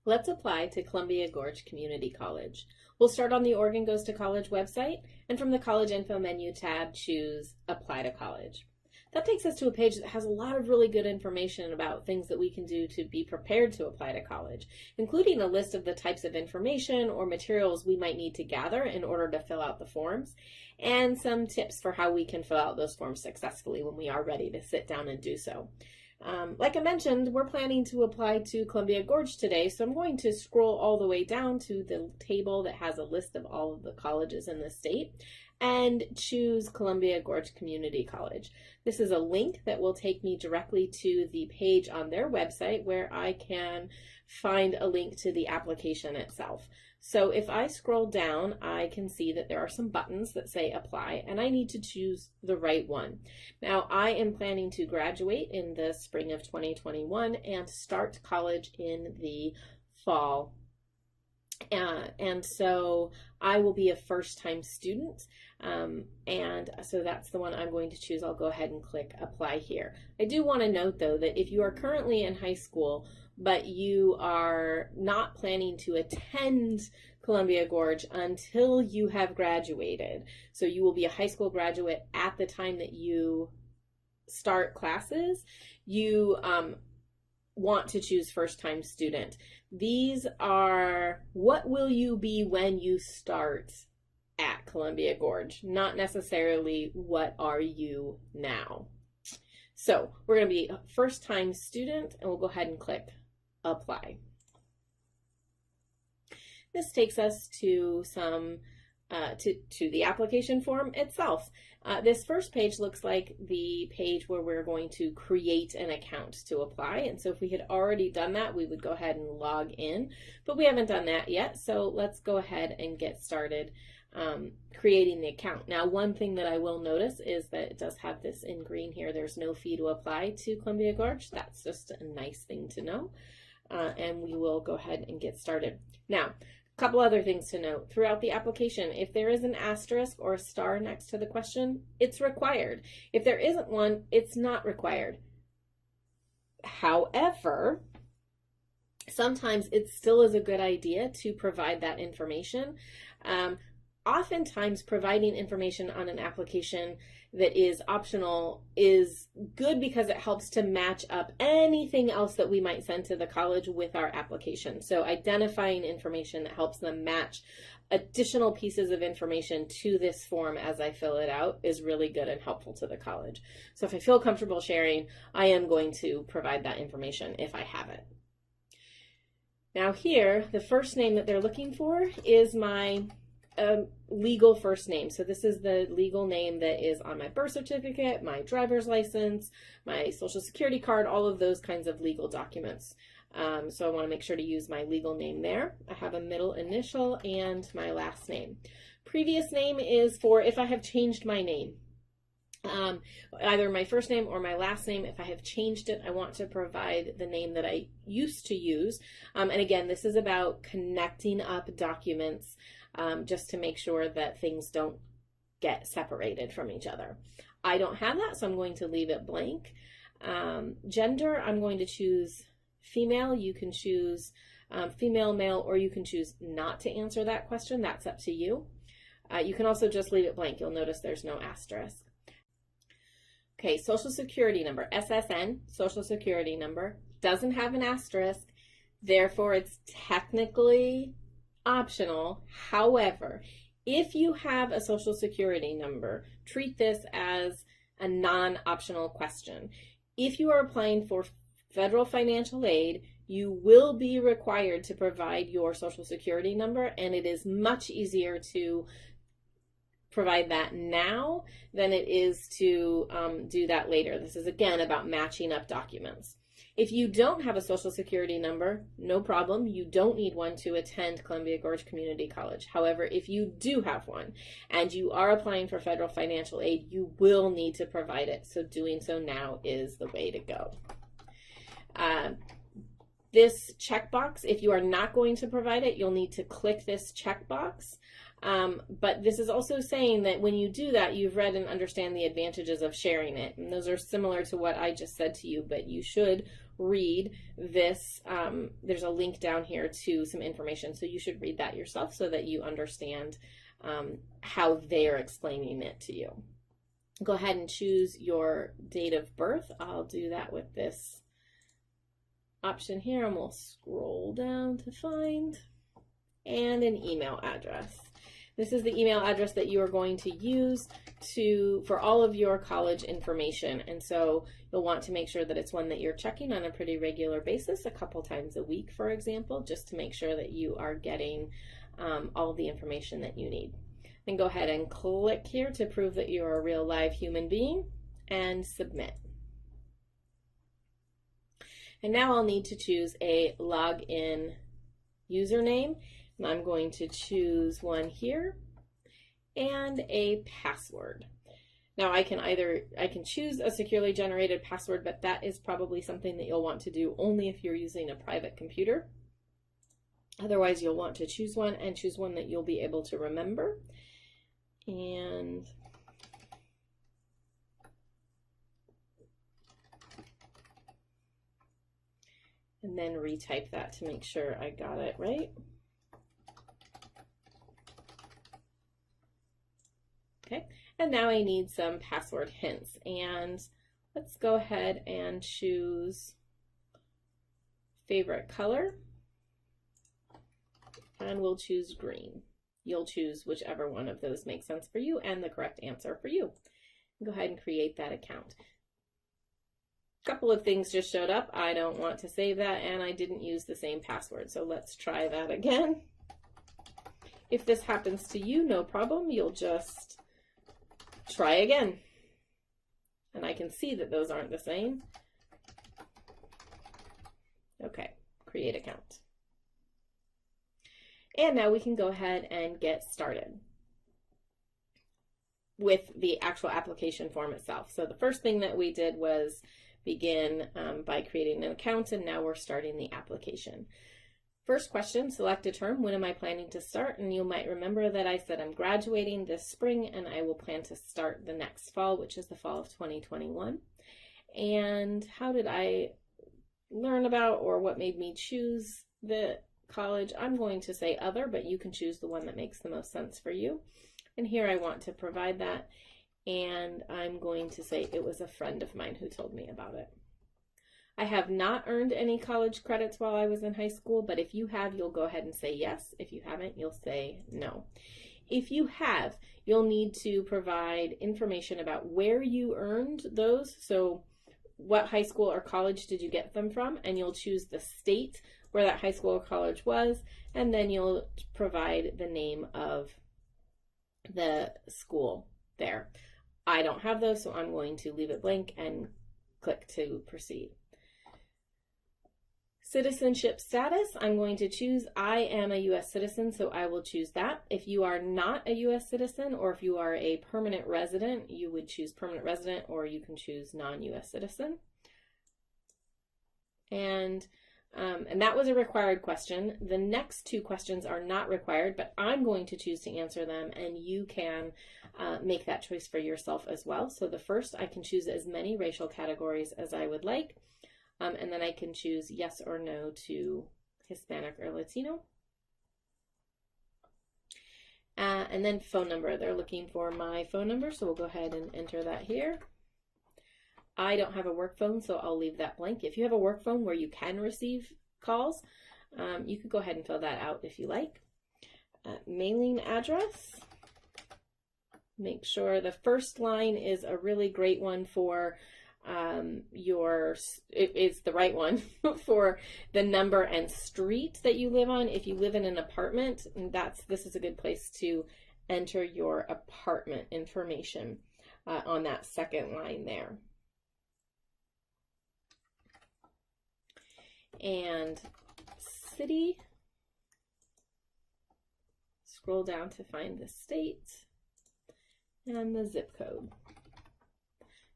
Let's apply to Columbia Gorge Community College. We'll start on the Oregon Goes to College website, and from the College Info menu tab, choose Apply to College. That takes us to a page that has a lot of really good information about things that we can do to be prepared to apply to college, including a list of the types of information or materials we might need to gather in order to fill out the forms, and some tips for how we can fill out those forms successfully when we are ready to sit down and do so. Like I mentioned, we're planning to apply to Columbia Gorge today, so I'm going to scroll all the way down to the table that has a list of all of the colleges in the state and choose Columbia Gorge Community College. This is a link that will take me directly to the page on their website where I can find a link to the application itself. So if I scroll down, I can see that there are some buttons that say apply, and I need to choose the right one. Now, I am planning to graduate in the spring of 2021 and start college in the fall. And so I will be a first-time student, and so that's the one I'm going to choose. I'll go ahead and click apply here. I do want to note, though, that if you are currently in high school, but you are not planning to attend Columbia Gorge until you have graduated, so you will be a high school graduate at the time that you start classes, you want to choose first-time student. These are what will you be when you start at Columbia Gorge, not necessarily what are you now. So we're going to be a first-time student, and we'll go ahead and click apply. This takes us to some to the application form itself. This first page looks like the page where we're going to create an account to apply. And so if we had already done that, we would go ahead and log in, but we haven't done that yet. So let's go ahead and get started creating the account. Now, one thing that I will notice is that it does have this in green here. There's no fee to apply to Columbia Gorge. That's just a nice thing to know. And we will go ahead and get started. Now, a couple other things to note. Throughout the application, if there is an asterisk or a star next to the question, it's required. If there isn't one, it's not required. However, sometimes it still is a good idea to provide that information. Oftentimes, providing information on an application that is optional is good because it helps to match up anything else that we might send to the college with our application. So identifying information that helps them match additional pieces of information to this form as I fill it out is really good and helpful to the college. So if I feel comfortable sharing, I am going to provide that information if I have it. Now here, the first name that they're looking for is my legal first name. So this is the legal name that is on my birth certificate, my driver's license, my social security card, all of those kinds of legal documents. So I want to make sure to use my legal name there. I have a middle initial and my last name. Previous name is for if I have changed my name. Either my first name or my last name. If I have changed it, I want to provide the name that I used to use. And again, this is about connecting up documents just to make sure that things don't get separated from each other. I don't have that, so I'm going to leave it blank. Gender, I'm going to choose female. You can choose female, male, or you can choose not to answer that question. That's up to you. You can also just leave it blank. You'll notice there's no asterisk. Okay, social security number, SSN, social security number, doesn't have an asterisk, therefore it's technically optional. However, if you have a social security number, treat this as a non-optional question. If you are applying for federal financial aid, you will be required to provide your social security number, and it is much easier to provide that now than it is to do that later. This is again about matching up documents. If you don't have a social security number, no problem. You don't need one to attend Columbia Gorge Community College. However, if you do have one and you are applying for federal financial aid, you will need to provide it. So doing so now is the way to go. This checkbox, if you are not going to provide it, you'll need to click this checkbox. But this is also saying that when you do that, you've read and understand the advantages of sharing it. And those are similar to what I just said to you, but you should read this. There's a link down here to some information, so you should read that yourself so that you understand how they're explaining it to you. Go ahead and choose your date of birth. I'll do that with this option here, and we'll scroll down to find, and an email address. This is the email address that you are going to use for all of your college information, and so you'll want to make sure that it's one that you're checking on a pretty regular basis, a couple times a week, for example, just to make sure that you are getting all of the information that you need. Then go ahead and click here to prove that you're a real live human being and submit. And now I'll need to choose a login username, and I'm going to choose one here and a password. Now I can choose a securely generated password, but that is probably something that you'll want to do only if you're using a private computer. Otherwise, you'll want to choose one, and choose one that you'll be able to remember. And then retype that to make sure I got it right. Okay, and now I need some password hints, and let's go ahead and choose favorite color, and we'll choose green. You'll choose whichever one of those makes sense for you and the correct answer for you. Go ahead and create that account. A couple of things just showed up. I don't want to save that, and I didn't use the same password, so let's try that again. If this happens to you, no problem. You'll just try again. And I can see that those aren't the same. Okay, create account. And now we can go ahead and get started with the actual application form itself. So the first thing that we did was begin by creating an account, and now we're starting the application. First question, select a term. When am I planning to start? And you might remember that I said I'm graduating this spring, and I will plan to start the next fall, which is the fall of 2021. And how did I learn about, or what made me choose the college? I'm going to say other, but you can choose the one that makes the most sense for you. And here I want to provide that, and I'm going to say it was a friend of mine who told me about it. I have not earned any college credits while I was in high school, but if you have, you'll go ahead and say yes. If you haven't, you'll say no. If you have, you'll need to provide information about where you earned those. So what high school or college did you get them from? And you'll choose the state where that high school or college was, and then you'll provide the name of the school there. I don't have those, so I'm going to leave it blank and click to proceed. Citizenship status, I'm going to choose I am a U.S. citizen, so I will choose that. If you are not a U.S. citizen, or if you are a permanent resident, you would choose permanent resident, or you can choose non-U.S. citizen. And that was a required question. The next two questions are not required, but I'm going to choose to answer them, and you can make that choice for yourself as well. So the first, I can choose as many racial categories as I would like, and then I can choose yes or no to Hispanic or Latino. And then phone number. They're looking for my phone number, so we'll go ahead and enter that here. I don't have a work phone, so I'll leave that blank. If you have a work phone where you can receive calls, you could go ahead and fill that out if you like. Mailing address. Make sure the first line is a really great one for it's the right one for the number and street that you live on. If you live in an apartment, this is a good place to enter your apartment information on that second line there. And city, scroll down to find the state and the zip code.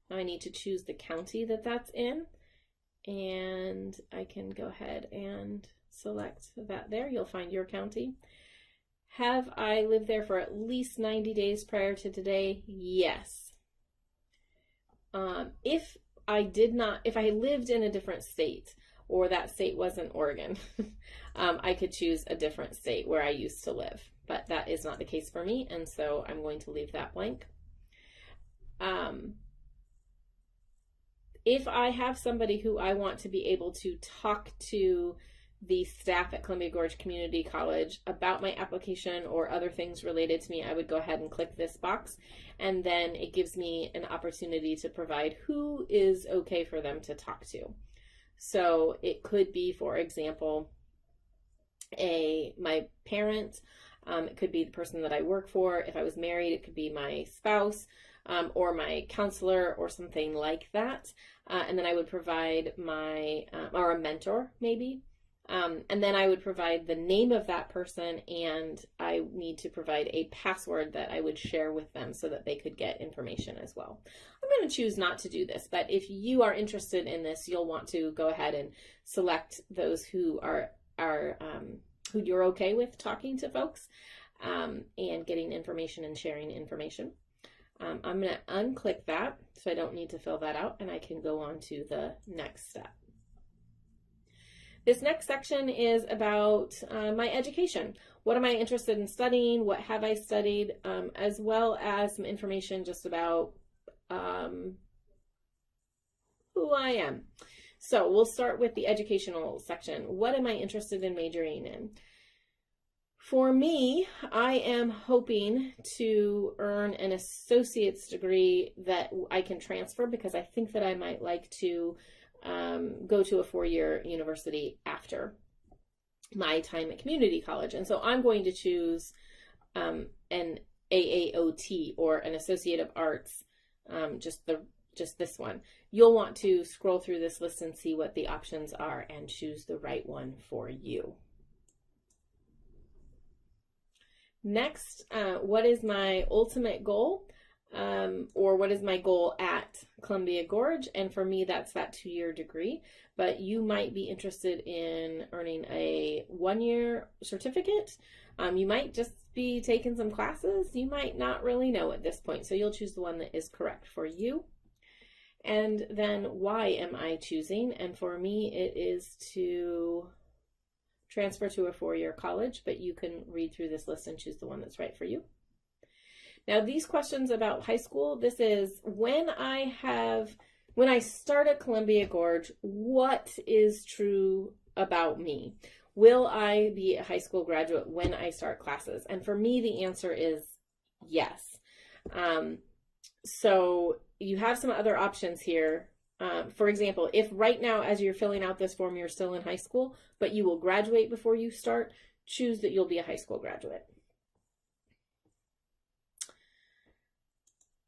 Now I need to choose the county that that's in, and I can go ahead and select that there. You'll find your county. Have I lived there for at least 90 days prior to today? Yes. If if I lived in a different state, or that state wasn't Oregon, I could choose a different state where I used to live, but that is not the case for me, and so I'm going to leave that blank. If I have somebody who I want to be able to talk to the staff at Columbia Gorge Community College about my application or other things related to me, I would go ahead and click this box, and then it gives me an opportunity to provide who is okay for them to talk to. So it could be, for example, my parent, it could be the person that I work for. If I was married, it could be my spouse, or my counselor or something like that. And then I would provide or a mentor maybe. And then I would provide the name of that person, and I need to provide a password that I would share with them so that they could get information as well. I'm going to choose not to do this, but if you are interested in this, you'll want to go ahead and select those who who you're okay with talking to folks, and getting information and sharing information. I'm going to unclick that, so I don't need to fill that out, and I can go on to the next step. This next section is about my education. What am I interested in studying? What have I studied? As well as some information just about who I am. So we'll start with the educational section. What am I interested in majoring in? For me, I am hoping to earn an associate's degree that I can transfer, because I think that I might like to go to a 4-year university after my time at community college. And so I'm going to choose an AAOT, or an Associate of Arts, just this one. You'll want to scroll through this list and see what the options are and choose the right one for you. Next, what is my ultimate goal? Or what is my goal at Columbia Gorge? And for me, that's that 2-year degree, but you might be interested in earning a 1-year certificate. You might just be taking some classes. You might not really know at this point, so you'll choose the one that is correct for you. And then why am I choosing? And for me, it is to transfer to a 4-year college, but you can read through this list and choose the one that's right for you. Now, these questions about high school, this is when I start at Columbia Gorge, what is true about me? Will I be a high school graduate when I start classes? And for me, the answer is yes. So you have some other options here. For example, if right now, as you're filling out this form, you're still in high school, but you will graduate before you start, choose that you'll be a high school graduate.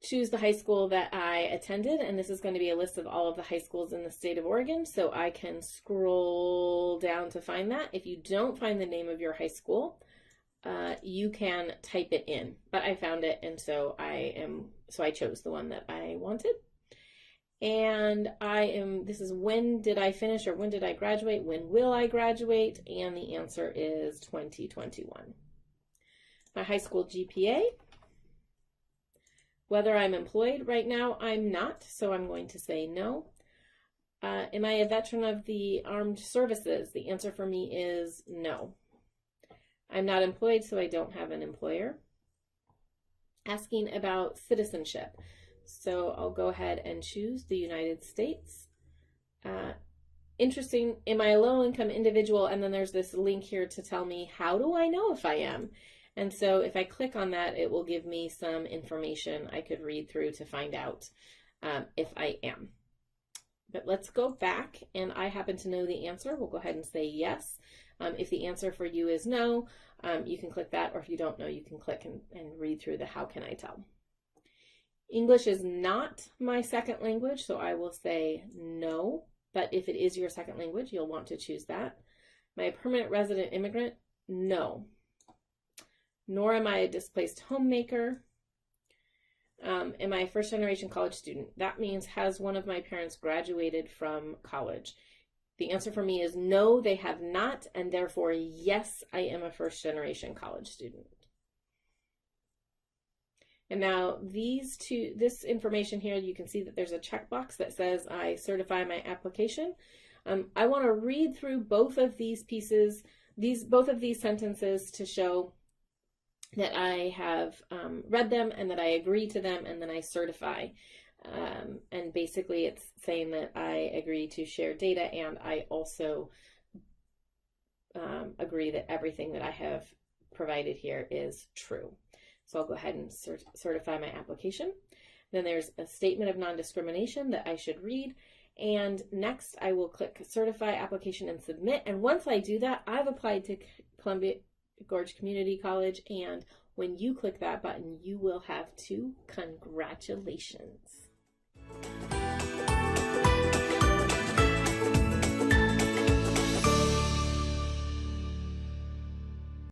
Choose the high school that I attended, and this is going to be a list of all of the high schools in the state of Oregon, so I can scroll down to find that. If you don't find the name of your high school, you can type it in, but I found it, and so I chose the one that I wanted. And this is when did I finish, or when did I graduate? When will I graduate? And the answer is 2021. My high school GPA. Whether I'm employed right now, I'm not, so I'm going to say no. Am I a veteran of the armed services? The answer for me is no. I'm not employed, so I don't have an employer. Asking about citizenship. So I'll go ahead and choose the United States. Interesting, am I a low-income individual? And then there's this link here to tell me, how do I know if I am? And so if I click on that, it will give me some information I could read through to find out if I am. But let's go back, and I happen to know the answer. We'll go ahead and say yes. If the answer for you is no, you can click that, or if you don't know, you can click and read through the how can I tell. English is not my second language, so I will say no. But if it is your second language, you'll want to choose that. Am I a permanent resident immigrant? No. Nor am I a displaced homemaker. Am I a first-generation college student? That means, has one of my parents graduated from college? The answer for me is no, they have not, and therefore, yes, I am a first-generation college student. And now this information here, you can see that there's a checkbox that says I certify my application. I want to read through both of these pieces, both of these sentences to show that I have read them and that I agree to them, and then I certify. And basically it's saying that I agree to share data, and I also agree that everything that I have provided here is true. So I'll go ahead and certify my application. Then there's a statement of non-discrimination that I should read. And next I will click certify application and submit. And once I do that, I've applied to Columbia Gorge Community College. And when you click that button, you will have 2 congratulations.